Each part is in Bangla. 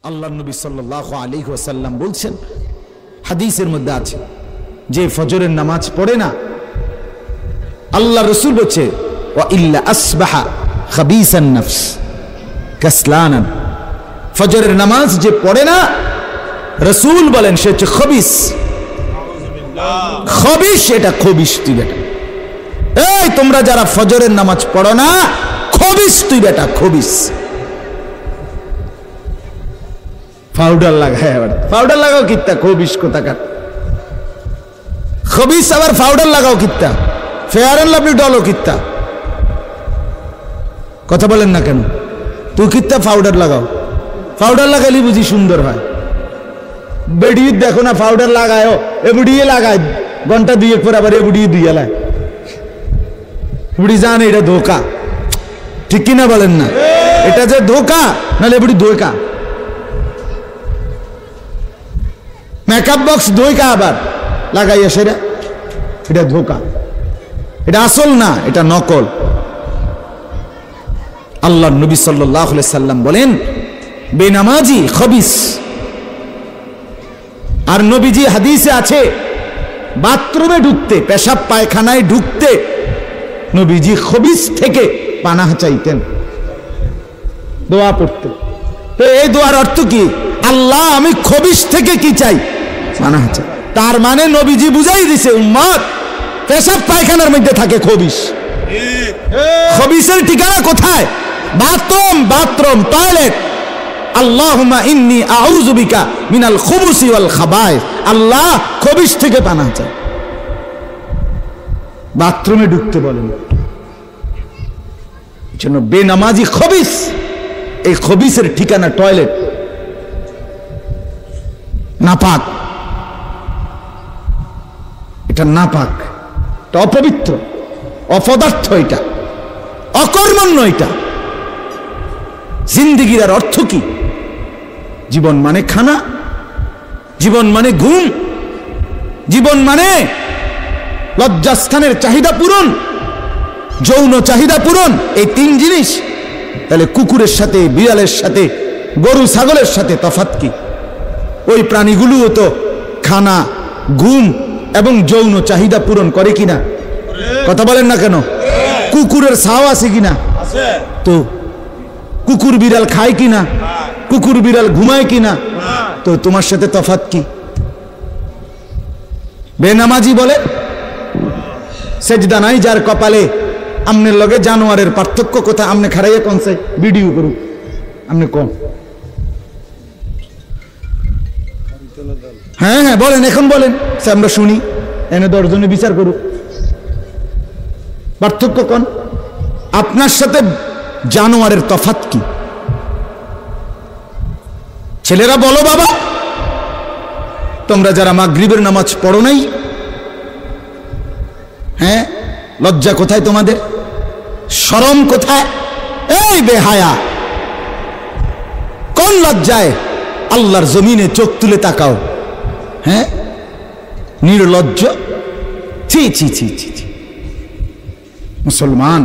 আল্লাহ নবী সাল্লাল্লাহু আলাইহি ওয়াসাল্লাম বলছেন, হাদিসের মধ্যে আছে, যে ফজরের নামাজ পড়ে না, আল্লাহ রাসূল বলছে ওয়া ইল্লা আসবাহা খাবিসান নফস কাসলানান, ফজরের নামাজ যে পড়ে না, রাসূল বলেন সে হচ্ছে খবিস। খবিস, এটা খবিস তুই বেটা। এই তোমরা যারা ফজরের নামাজ পড়ো না, খবিস তুই বেটা, খবিস। পাউডার লাগায়, আবার পাউডার লাগাও কিত্তা, খবিস কোথাকার খবিস, আবার পাউডার লাগাও কিত্তা, ফেয়ার এন্ড লাভলি ডলো কিত্তা, কথা বলেন না কেন? তুই কিত্তা পাউডার লাগাও, পাউডার লাগাইলে বুঝি সুন্দর হয়। বেড়িয়ে দেখো না পাউডার লাগায়, এবুড়িয়ে লাগায়, ঘন্টা দুয়েক পর আবার এবুড়িয়ে দুইয়া লায়, বুড়ি জানে এটা ধোকা, ঠিক কিনা বলেন না? এটা যে ধোকা, নাহলে বুড়ি ধোকা। মেকআপ বক্স ধোকা আবার লাগাইয়া, সেটা এটা ধোকা, এটা আসল না, এটা নকল। আল্লাহ নবী সাল্লাল্লাহু আলাইহি সাল্লাম বলেন বেনামাজি খবিস। আর নবীজি হাদিসে আছে, বাথরুমে ঢুকতে, পেশাব পায়খানায় ঢুকতে নবীজি খবিস থেকে পানাহ চাইতেন, দোয়া পড়তেন। তো এই দোয়ার অর্থ কি? আল্লাহ আমি খবিস থেকে কি চাই? পানাহ চাই। তার মানে নবীজি বুঝাই দিছে, উম্মত পেশাব পায়খানার মধ্যে থাকে খবিস। খবিসের ঠিকানা কোথায়? Bathroom, bathroom, toilet. আল্লাহুম্মা ইন্নী আউযু বিকা মিনাল খুবুসি ওয়াল খাবায়েস, আল্লাহ খবিস থেকে পানাহ চাই। বাথরুমে ঢুকতে বলেন, জন্য বেনামাজি খবিস। এই খবিসের ঠিকানা টয়লেট, নাপাক, এটা নাপাক, এটা অপবিত্র, অপদার্থ, এটা অকর্মণ্য। এটা জিন্দেগির আর অর্থ কি? জীবন মানে খানা, জীবন মানে ঘুম, জীবন মানে লজ্জাস্থানের চাহিদা পূরণ, যৌন চাহিদা পূরণ, এই তিন জিনিস। তাহলে কুকুরের সাথে, বিড়ালের সাথে, গরু ছাগলের সাথে তফাৎ কি? ওই প্রাণীগুলোও তো খানা, ঘুম এবং যৌন চাহিদা পূরণ করে কিনা? কথা বলেন না কেন? কুকুরের ছাও আছে কিনা? তো কুকুর বিড়াল খায় কিনা? কুকুর বিড়াল ঘুমায় কিনা? তো তোমার সাথে তফাৎ কি? বেনামাজি বলে সেজদা নাই যার কপালে, আমনের লগে জানোয়ারের পার্থক্য কোথায়? আমনে খারাইয়া কোনছে ভিডিও করুক, আমনে কম। হ্যাঁ হ্যাঁ বলেন, এখন বলেন, আমরা শুনি, এনে 10 জনে বিচার করুক, পার্থক্য কোন? আপনার সাথে জানোয়ারের তফাৎ কি? ছেলেরা বলো বাবা, তোমরা যারা মাগরিবের নামাজ পড়ো নাই, হ্যাঁ, লজ্জা কোথায় তোমাদের? শরম কোথায়? এই বেহায়া, কোন লজ্জায় আল্লাহর জমিনে চোখ তুলে তাকাও? হ্যাঁ, নির্লজ্জ, ছি ছি ছি ছি ছি। মুসলমান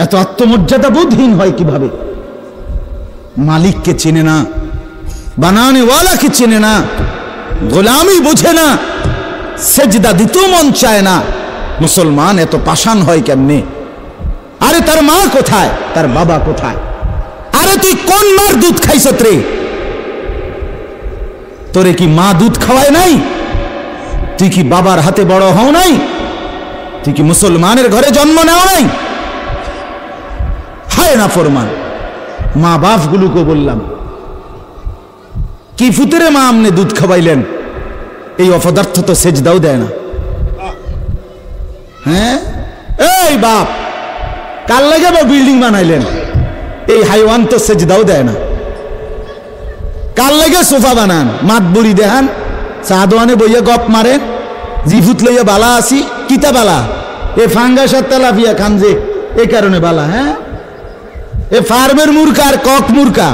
এত আত্মমর্যাদা বোধহীন হয় কিভাবে? মালিককে চেনে না, বানানে ওয়ালাকে চেনে না, গোলামি বোঝে না, সেজদা দিতেও মন চায় না। মুসলমান এত পাষাণ হয় কেমনে? আরে তার মা কোথায়? তার বাবা কোথায়? আরে তুই কোন মার দুধ খাইছ রে? তোরে কি মা দুধ খাওয়ায় নাই? তুই কি বাবার হাতে বড় হও নাই? তুই কি মুসলমানের ঘরে জন্ম নেও নাই? হায় না ফরমান। মা বাপ গুলোকে বললাম, কি ফুতেরে মা আমনে দুধ খাওয়াইলেন? এই অপদার্থ তো সেজদাও দেয় না। হ্যাঁ, এই বাপ কার লাগে বিল্ডিং বানাইলেন? এই হাইওয়ান তো সেজদাও দেয় না। কার লাগে সোফা বানান? মাতবুরি দেখান, চা দোয়ানে বইয়া গপ মারেন, জিফুত লইয়া বালা আসি, কিতা বালা? এ ফাঙ্গাস আর তেলাপিয়া খান যে, এই কারণে বালা। হ্যাঁ, এ ফার্মের মুরকা আর কক মুরকা,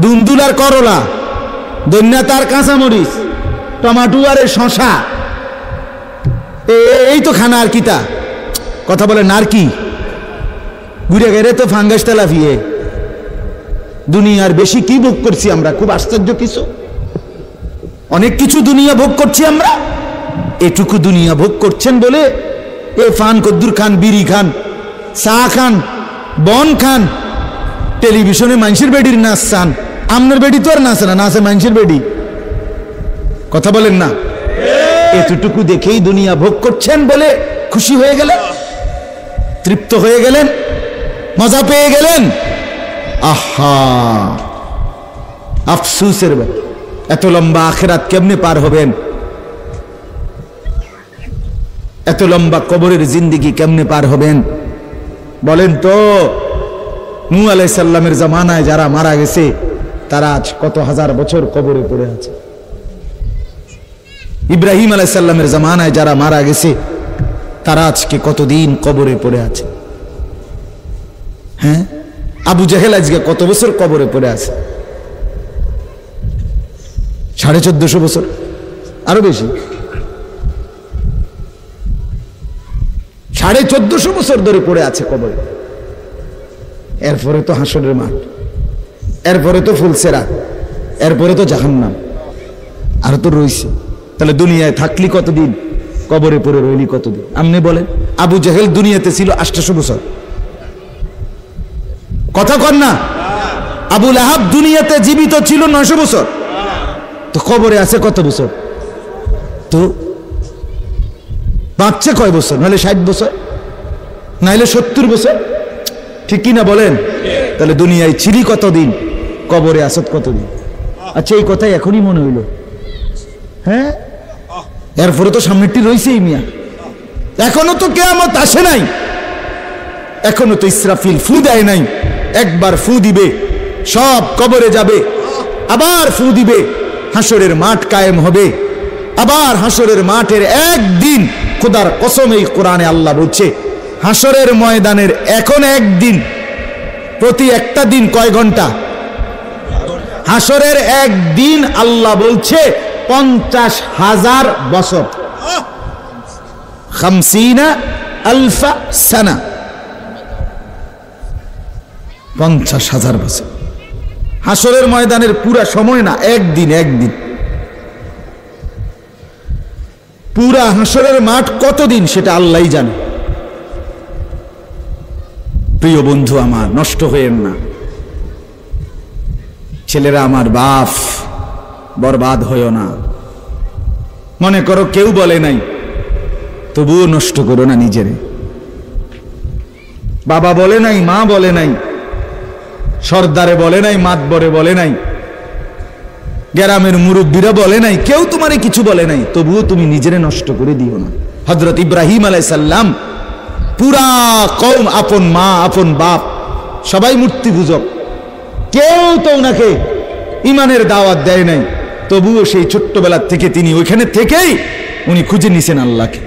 দুন্দুল আর করলা, দন্যা তার কাঁচামরিচ, টমাটো আর শশা, এই তো খানা। আর কিতা কথা বলে? নার কি ঘুরে গেলে তো ফাঙ্গাস তেলাপিয়ে দুনিয়ার বেশি কি ভোগ করছি আমরা? খুব আশ্চর্য কিছু, অনেক কিছু দুনিয়া ভোগ করছি আমরা। এটুকু দুনিয়া ভোগ করছেন বলে এ ফান কদ্দুর খান, বিড়ি খান, চা খান, বন খান, টেলিভিশনে মানুষের বেডির নাচ চান। আপনার বেডি তো আর নাচে না, নাচে মানুষের বেডি। কথা বলেন না? এতটুকু দেখেই দুনিয়া ভোগ করছেন বলে খুশি হয়ে গেলেন, তৃপ্ত হয়ে গেলেন, মজা পেয়ে গেলেন। আহা, আফসুসের ব্যাপার। এত লম্বা আখিরাত কেমনে পার হবেন? এত লম্বা কবরের জিন্দেগি কেমনে পার হবেন বলেন তো? নূহ আলাইহিস সালামের জামানায় যারা মারা গেছে তারা আজ কত হাজার বছর কবরে পড়ে আছে। ইব্রাহিম আলাইহিস সালামের জামানায় যারা মারা গেছে তারা আজকে কতদিন কবরে পড়ে আছে। হ্যাঁ, আবু জেহেল আজকে কত বছর কবরে পড়ে আছে? 1450 বছর, আরো বেশি, 1450 বছর ধরে পড়ে আছে কবরে। এরপরে তো হাসরের মাঠ, এরপরে তো ফুলসেরা, এরপরে তো জাহান্নাম, আর তো রইছে। তাহলে দুনিয়ায় থাকলি কতদিন, কবরে পড়ে রইলি কতদিন? আপনি বলেন। আবু জেহেল দুনিয়াতে ছিল 800 বছর, কথা কন না? আবু লাহাব দুনিয়াতে জীবিত ছিল 900 বছর, তো কবরে আছে কত বছর? তো বাঁচছে কয় বছর? নাহলে 60 বছর, নাহলে 70 বছর, ঠিক কিনা বলেন? তাহলে দুনিয়ায় ছিলি কতদিন, কবরে আসত কতদিন? আচ্ছা, এই কথাই এখনই মনে হইল। হ্যাঁ, এরপরে তো সামনেরটি রয়েছেই মিয়া, এখনো তো কিয়ামত আসে নাই, এখনো তো ইসরাফিল ফু দেয় নাই। একবার ফু দিবে, সব কবরে যাবে, আবার ফু দিবে, হাসরের মাঠ কায়েম হবে। আবার হাসরের মাঠের একদিন, খোদার কসম এই কোরআনে আল্লাহ বলছে, হাসরের ময়দানের এখন একদিন, প্রতি একটা দিন কয় ঘন্টা? হাসরের একদিন আল্লাহ বলছে 50,000 বছর, 50,000 সানা, 50,000 বছর। হাসরের ময়দানের পুরা সময় না, একদিন, একদিন। পুরা হাসরের মাঠ কতদিন সেটা আল্লাহই জানে। প্রিয় বন্ধু আমার, নষ্ট হয়েন না। ছেলেরা আমার, বাপ, বরবাদ হইও না। মনে করো কেউ বলে নাই, তবুও নষ্ট করো না নিজেরে। বাবা বলে নাই, মা বলে নাই, সর্দারে বলে নাই, মাতবরে বলে নাই, গ্রামের মুরব্বীরা বলে নাই, কেউ তোমারে কিছু বলে নাই, তবুও তুমি নিজেরে নষ্ট করে দিও না। হযরত ইব্রাহিম আলাইহিস সালাম, পুরা কওম, আপন মা, আপন বাপ, সবাই মূর্তি পূজক, কেউ তো ওনাকে ইমানের দাওয়াত দেয় নাই, তবুও সেই ছোট্টবেলা থেকে তিনি ওইখানে থেকেই উনি খুঁজে নিছেন আল্লাহকে।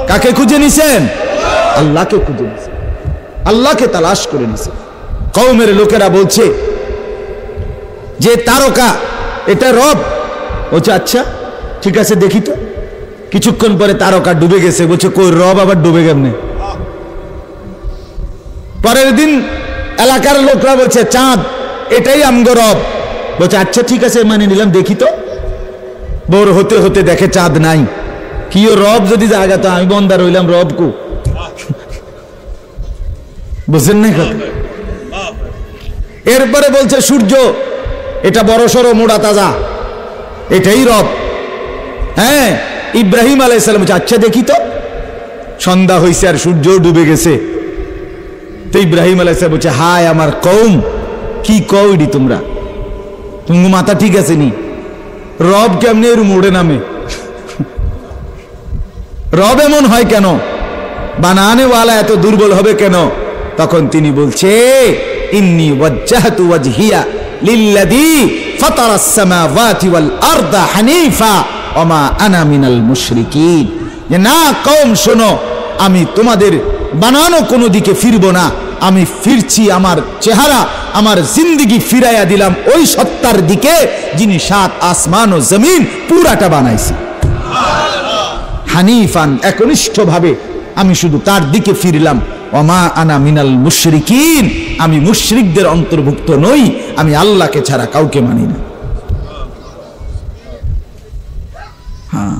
কাকে খুঁজে নিছেন? আল্লাহকে খুঁজে নিছেন, আল্লাহকে তালাশ করে নিছেন। কওমের লোকেরা বলছে যে তারকা এটা রব। বলছে আচ্ছা ঠিক আছে, দেখি তো। কিছুক্ষণ পরে তারকা ডুবে গেছে। বলছে কই, রব আবার ডুবে কেমনে? পরের দিন এলাকার লোকরা বলছে চাঁদ, এটাই আমগো রব। বলছে আচ্ছা ঠিক আছে, মানে নিলাম, দেখি তো। ভোর হতে হতে দেখে চাঁদ নাই। কি রব যদি জায়গা, তো আমি বন্দা রইলাম, রব কু? বুঝেন না কথা? এরপরে বলছে সূর্য, এটা বড় সড়ো মোড়া তাজা, এটাই রব। হ্যাঁ, ইব্রাহিম আলাইহিস সালাম বলছে আচ্ছা দেখি তো। সন্ধ্যা হয়েছে আর সূর্য ডুবে গেছে। তো ইব্রাহিম আলাইহিস সালাম বলছে হায় আমার কওম, কি কও এডি তোমরা? তুমি মাথা ঠিক আছে নি? রব কেমনে এর মোড়ে নামে? রব এমন হয় কেন? বানানেওয়ালা এত দুর্বল হবে কেন? তখন তিনি বলছে ইন্নী ওয়াজ্জাহতু ওয়াজহিয়া লিল্লাযী ফাতারাস সামাওয়াতি ওয়াল আরদা হানিফা ওয়া মা আনা মিনাল মুশরিকিন। যে না কওম শোনো, আমি তোমাদের বানানো কোনো দিকে ফিরব না, আমি ফিরছি আমার চেহারা, আমার জিন্দেগি ফিরাইয়া দিলাম ওই সত্তার দিকে যিনি 7 আসমান ও জমিন পুরাটা বানাইছে। হানিফান, একনিষ্ঠভাবে আমি শুধু তার দিকে ফিরলাম। ওমা আনা মিনাল মুশরিকিন, আমি মুশরিকদের অন্তর্ভুক্ত নই, আমি আল্লাহকে ছাড়া কাউকে মানি না। হ্যাঁ,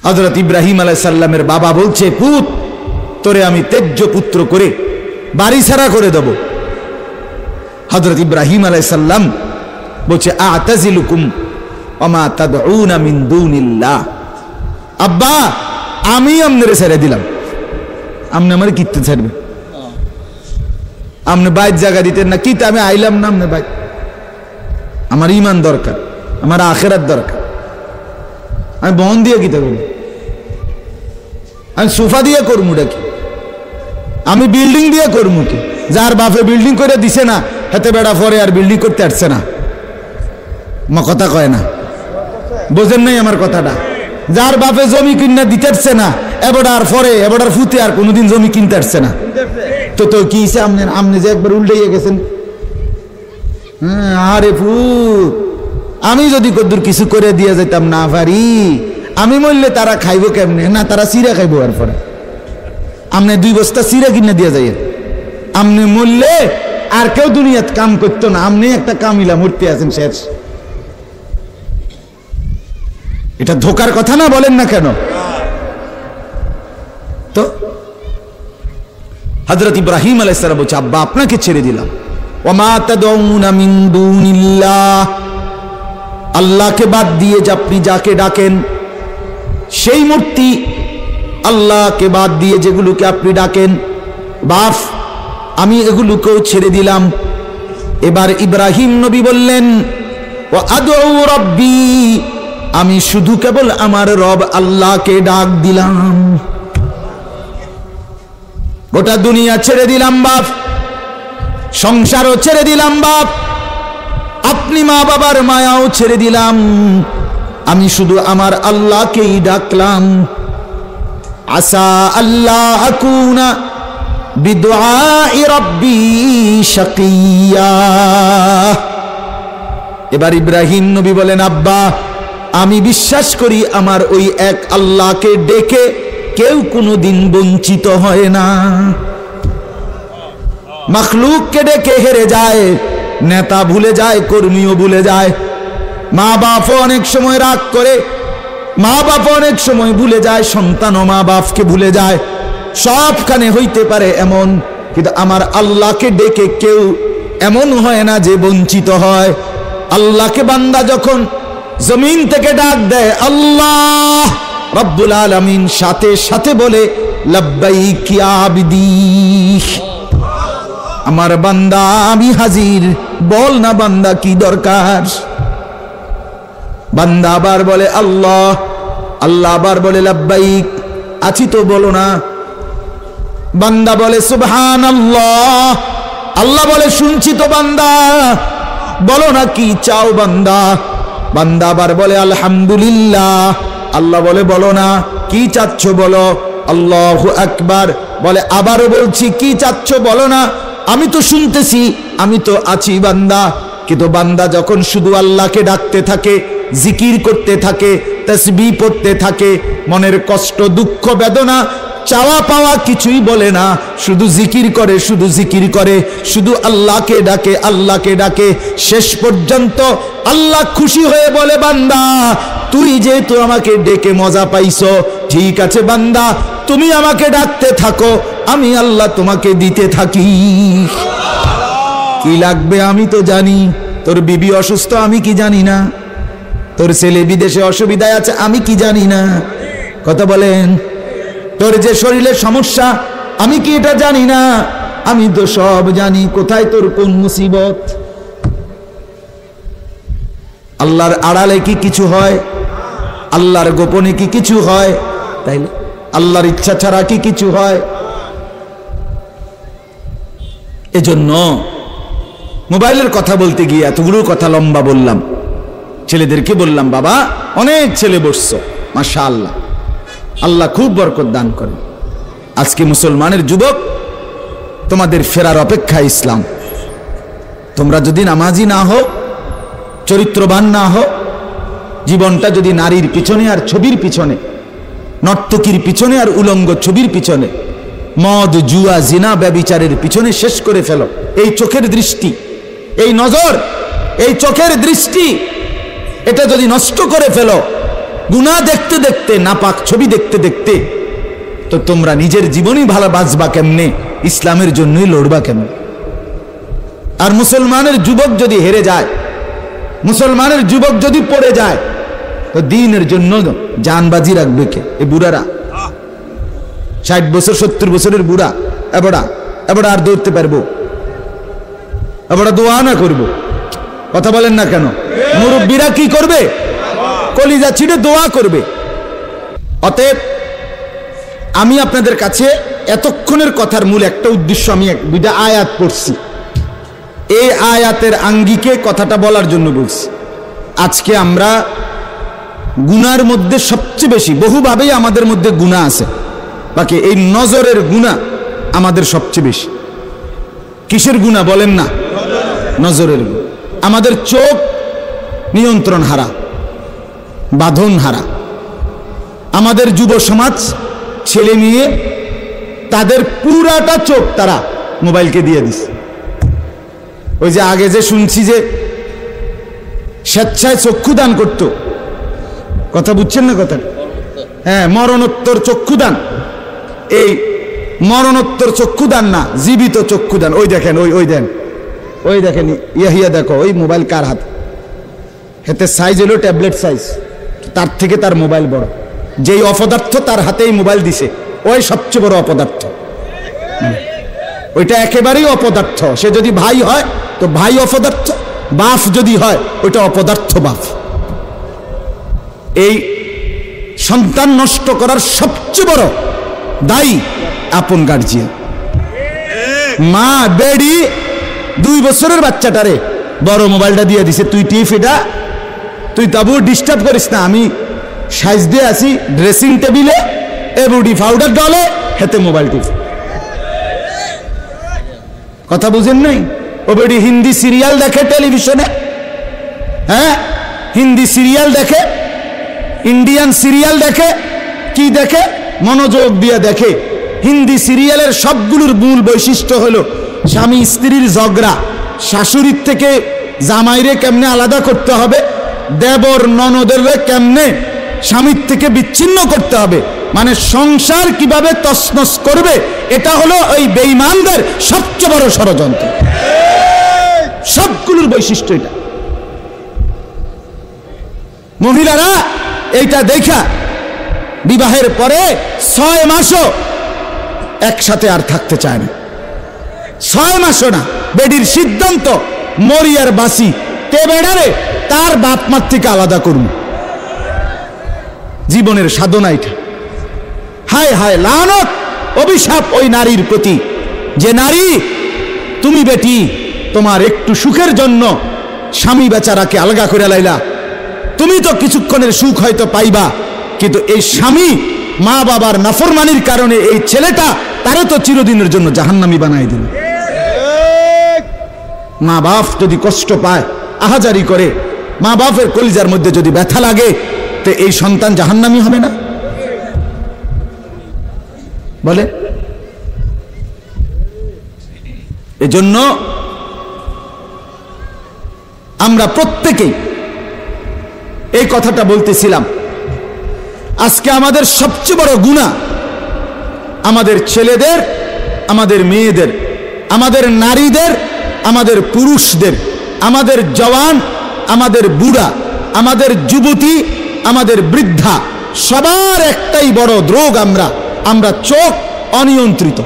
হযরত ইব্রাহিম আলাইহিস সালামের বাবা বলছে, পুত তোরে আমি তেজ্য পুত্র করে বাড়ি ছাড়া করে দেব। হযরত ইব্রাহিম আলাইহিস সালাম বলছে, আ'তাজিলুকুম ওমা তাদউনা মিন দুনিল্লাহ, আব্বা আমি আপনারে ছেড়ে দিলাম, আপনি আমার কিতে ছাড়বে? আপনি বাইর জায়গা দিতেন না, কিতে আমি আইলাম না আপনি বাইর। আমার ঈমান দরকার, আমার আখিরাত দরকার। আমি বন দিয়ে কিতে করব? আমি সোফা দিয়ে করবো কি? আমি বিল্ডিং দিয়ে করবো কি? যার বাপে বিল্ডিং করে দিছে না, হাতে বেড়া পরে আর বিল্ডিং করতে আসছে না। মা কথা কয় না, বোঝেন নাই আমার কথাটা? যার বাপে জমি কিনে দিতে আসছে না, এবারে পরে এবারে ফুতে আর কোনোদিন জমি কিনতে আসছে না, তো তো কি আপনি যে একবার উল্টাইয়া গেছেন। আরে ফুত, আমি যদি কদ্দুর কিছু করে দিয়ে যেতাম না পারি, আমি মরলে তারা খাইবো কেমনে? না তারা চিরা খাইবো। আর পরে আপনি 2 বস্তা চিরা কিনে দিয়ে যাই, আপনি মরলে আর কেউ দুনিয়াত কাম করতো না, আপনি একটা কামিলা মূর্তি আছেন শেষ। এটা ধোকার কথা না, বলেন না কেন? তো হযরত ইব্রাহিম আলাইহিস সালাম বলছে, আব্বা আপনাকে ছেড়ে দিলাম। ওমা তাদউনা মিন দুনিল্লাহ, আল্লাহকে বাদ দিয়ে যে আপনি যাকে ডাকেন সেই মূর্তি, আল্লাহকে বাদ দিয়ে যেগুলোকে আপনি ডাকেন, বাপ আমি এগুলোকেও ছেড়ে দিলাম। এবার ইব্রাহিম নবী বললেন, ওয়া আদউ রাব্বি, আমি শুধু কেবল আমার রব আল্লাহকে ডাক দিলাম। গোটা দুনিয়া ছেড়ে দিলাম বাপ, সংসারও ছেড়ে দিলাম বাপ, আপনি মা বাবার মায়াও ছেড়ে দিলাম, আমি শুধু আমার আল্লাহকেই ডাকলাম। আসা আল্লাহ আকুনা বিদুআই রাব্বি শাকিয়া। এবার ইব্রাহিম নবী বলেন, আব্বা আমি বিশ্বাস করি আমার ওই এক আল্লাহকে ডেকে কেউ কোনোদিন বঞ্চিত হয় না। মাখলুককে ডেকে হেরে যায়, নেতা ভুলে যায়, কর্মীও ভুলে যায়, মা বাপও অনেক সময় রাগ করে, মা বাপ অনেক সময় ভুলে যায়, সন্তানও মা বাপকে ভুলে যায়, সবখানে হইতে পারে এমন, কিন্তু আমার আল্লাহকে ডেকে কেউ এমন হয় না যে বঞ্চিত হয়। আল্লাহকে বান্দা যখন জমিন থেকে ডাক দেয় আল্লাহ রব্বুল আলামিন সাথে সাথে বলে লাব্বাইক ইয়া আবদি, আমার বান্দা আমি হাজির, বল না বান্দা কি দরকার। বান্দা আবার বলে আল্লাহ, আল্লাহ আবার বলে লাব্বাইক, আছি তো বলো না। বান্দা বলে সুবহানাল্লাহ, আল্লাহ বলে শুনছি তো বান্দা, বলো না কি চাও বান্দা। বান্দা আবার বলে আলহামদুলিল্লাহ, আল্লাহ বলে বলো না কি চাচ্ছ বলো। আল্লাহু আকবার, বলে আবারও বলছি কি চাচ্ছ বলো না, আমি তো শুনতেছি, আমি তো আছি বান্দা। কিন্তু বান্দা যখন শুধু আল্লাহকে ডাকতে থাকে, জিকির করতে থাকে, তাসবিহ পড়তে থাকে, মনের কষ্ট দুঃখ বেদনা চাওয়া পাওয়া কিছুই বলে না, শুধু জিকির করে, শুধু জিকির করে, শুধু আল্লাহকে ডাকে, আল্লাহকে ডাকে, শেষ পর্যন্ত আল্লাহ খুশি হয়ে বলে বান্দা তুই যেহেতু আমাকে ডেকে মজা পাইছো, ঠিক আছে বান্দা তুমি আমাকে ডাকতে থাকো, আমি আল্লাহ তোমাকে দিতে থাকি। কি লাগবে আমি তো জানি, তোর বিবি অসুস্থ আমি কি জানি না, তোর ছেলে বিদেশে অসুবিধায় আছে আমি কি জানি না, কথা বলেন, তোর যে শরীরে সমস্যা আমি কি এটা জানি না, আমি তো সব জানি, কোথায় তোর কোন মুসিবত। আল্লাহর আড়ালে কি কিছু হয়, আল্লাহর গোপনে কি কিছু হয়, তাইলে আল্লাহর ইচ্ছা ছাড়া কি কিছু হয়। এজন্য মোবাইলের কথা বলতে গিয়ে এতগুলো কথা লম্বা বললাম। ছেলেদেরকে বললাম বাবা অনেক ছেলে বসছো, মাশাআল্লাহ, আল্লাহ খুব বরকত দান করে। আজকে মুসলমানের যুবক তোমাদের ফেরার অপেক্ষা ইসলাম। তোমরা যদি নামাজি না হও, চরিত্রবান না হও, জীবনটা যদি নারীর পিছনে আর ছবির পিছনে, নর্তকীর পিছনে আর উলঙ্গ ছবির পিছনে, মদ, জুয়া, জিনা, ব্যভিচারের পিছনে শেষ করে ফেলো। এই চোখের দৃষ্টি, এই নজর, এই চোখের দৃষ্টি, এটা যদি নষ্ট করে ফেলো গুনাহ দেখতে দেখতে, নাপাক ছবি দেখতে দেখতে, তো তোমরা নিজের জীবনই ভালো বাঁচবা কেমনে, ইসলামের জন্যই লড়বা কেমনে? আর মুসলমানের যুবক যদি হেরে যায়, মুসলমানের যুবক যদি পড়ে যায়, তো দ্বীনের জন্য জানবাজি রাখবে কে? এই বুড়ারা, 60 বছর 70 বছরের বুড়া, এবারে আর দৌড়তে পারবো? এবারে দোয়া না করবো? কথা বলেন না কেন? মুরব্বীরা কি করবে? কলিজা ছিঁড়ে দোয়া করবে। অতএব আমি আপনাদের কাছে এতক্ষণের কথার মূল একটা উদ্দেশ্য, আমি 2টা আয়াত পড়ছি, এই আয়াতের আঙ্গিকে কথাটা বলার জন্য বলছি। আজকে আমরা গুনার মধ্যে সবচেয়ে বেশি, বহুভাবেই আমাদের মধ্যে গুনাহ আছে, বাকি এই নজরের গুনাহ আমাদের সবচেয়ে বেশি। কিসের গুনাহ বলেন না? নজরের গুনাহ। আমাদের চোখ নিয়ন্ত্রণ হারা, বাঁধন হারা। আমাদের যুব সমাজ, ছেলে মেয়ে, তাদের পুরাটা চোখ তারা মোবাইলকে দিয়ে দিছে। ওই যে আগে যে শুনছি যে স্বেচ্ছায় চক্ষুদান করত, কথা বুঝছেন না কথা? হ্যাঁ, মরণোত্তর চক্ষুদান। এই মরণোত্তর চক্ষুদান না, জীবিত চক্ষুদান। ওই দেখেন, ওই দেখেন ইয়াহিয়া, দেখো ওই মোবাইল কার হাত, হাতে সাইজ হলো ট্যাবলেট সাইজ, তার থেকে তার মোবাইল বড়। যেই অপদার্থ তার হাতেই মোবাইল দিছে, ওই সবচেয়ে বড় অপদার্থ। ওইটা একেবারেই অপদার্থ। সে যদি ভাই হয় তো ভাই অপদার্থ, বাপ যদি হয় ওইটা অপদার্থ বাপ। এই সন্তান নষ্ট করার সবচেয়ে বড় দায়ী আপন গার্জিয়ান। মা বেডি 2 বছরের বাচ্চাটারে বড় মোবাইলটা দিয়ে দিছে, তুই টিপ, এটা তুই তাবু ডিস্টার্ব করিস না, আমি সাইজ দিয়ে আসি ড্রেসিং টেবিলে, এবুডি পাউডার ডলে, হেতে মোবাইল টিপ। কথা বুঝেন নাই? ও বেডি হিন্দি সিরিয়াল দেখে টেলিভিশনে, হ্যাঁ হিন্দি সিরিয়াল দেখে, ইন্ডিয়ান সিরিয়াল দেখে, কি দেখে? মনোযোগ দিয়ে দেখে। হিন্দি সিরিয়ালের সবগুলোর মূল বৈশিষ্ট্য হলো স্বামী স্ত্রীর ঝগড়া, শাশুড়ির থেকে জামাইরে কেমনে আলাদা করতে হবে, দেবর ননদের কেমনে স্বামীর থেকে বিচ্ছিন্ন করতে হবে, মানে সংসার কিভাবে তছনছ করবে, এটা হলো ওই বেঈমানদের সবচেয়ে বড় ষড়যন্ত্র। সবগুলোর বৈশিষ্ট্য এটা। মহিলারা এইটা দেখা বিবাহের পরে 6 মাসও একসাথে আর থাকতে চায় না। 6 মাসও না। বেডির সিদ্ধান্ত, মরিয়ার বাসি তে বেড়ারে তার বাপ মার থেকে আলাদা করুন। জীবনের সাধনা এটা। হায় হায়, লানত, অভিশাপ ওই নারীর প্রতি, যে নারী তুমি বেটি তোমার একটু সুখের জন্য স্বামী বেচারাকে আলগা করে লাইলা। তুমি তো কিছুক্ষণের সুখ হয়তো পাইবা, কিন্তু এই স্বামী মা বাবার নাফরমানির কারণে এই ছেলেটা তারে তো চিরদিনের জন্য জাহান্নামী বানাই দিল। মা বাপ যদি কষ্ট পায়, আহাজারি করে, মা বাপের কলিজার মধ্যে যদি ব্যথা লাগে, তো এই সন্তান জাহান্নামী হবে না? বলে। এজন্য আমরা প্রত্যেকেই এই কথাটা বলতেছিলাম, আজকে আমাদের সবচেয়ে বড় গুনাহ আমাদের ছেলেদের, আমাদের মেয়েদের, আমাদের নারীদের, আমাদের পুরুষদের, আমাদের জওয়ান, আমাদের বুড়া, আমাদের যুবতী, আমাদের বৃদ্ধা, সবার একটাই বড় রোগ। আমরা চোখ অনিয়ন্ত্রিত।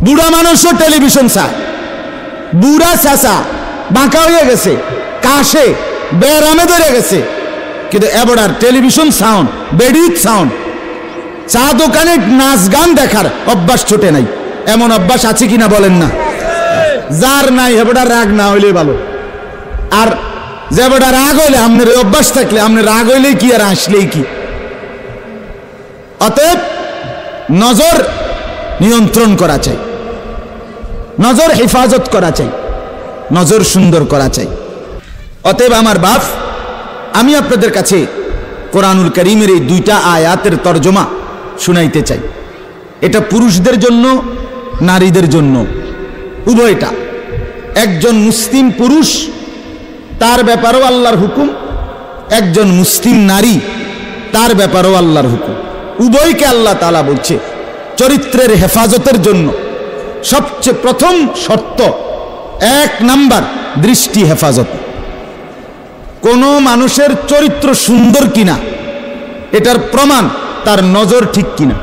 বুড়া মানুষও টেলিভিশন চায়, বুড়া চাচা বাঁকা হয়ে গেছে, কাশে বেরামে ধরে গেছে, কিন্তু এবার টেলিভিশন সাউন্ড, বেডিক সাউন্ড, চা দোকানে নাচ গান দেখার অভ্যাস ছোটে নাই। এমন অভ্যাস আছে কিনা বলেন না? যার নাই হেবটা রাগ না হইলে ভালো। আর যে বেটা রাগ হইলে, আপনার অভ্যাস থাকলে, আপনার রাগ হইলেই কি আর আসলেই কি। অতএব নজর নিয়ন্ত্রণ করা চাই, নজর হেফাজত করা চাই, নজর সুন্দর করা চাই। অতএব আমার বাপ, আমি আপনাদের কাছে কোরআনুল কারীমের এই 2টা আয়াতের তরজমা শুনাইতে চাই। এটা পুরুষদের জন্য, নারীদের জন্য, উভয়টা। একজন মুসলিম পুরুষ তার ব্যাপারেও আল্লাহর হুকুম, একজন মুসলিম নারী তার ব্যাপারেও আল্লাহর হুকুম। উভয়কে আল্লাহ তাআলা বলছে চরিত্রের হেফাজতের জন্য সবচেয়ে প্রথম শর্ত, 1 নাম্বার দৃষ্টি হেফাজত। কোন মানুষের চরিত্র সুন্দর কিনা এটার প্রমাণ তার নজর ঠিক কিনা।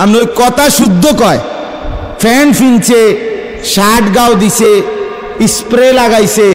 আমি ওই কথা শুদ্ধ কয়, ফ্যান ফিনছে, শার্ট গাও দিছে, স্প্রে লাগাইছে,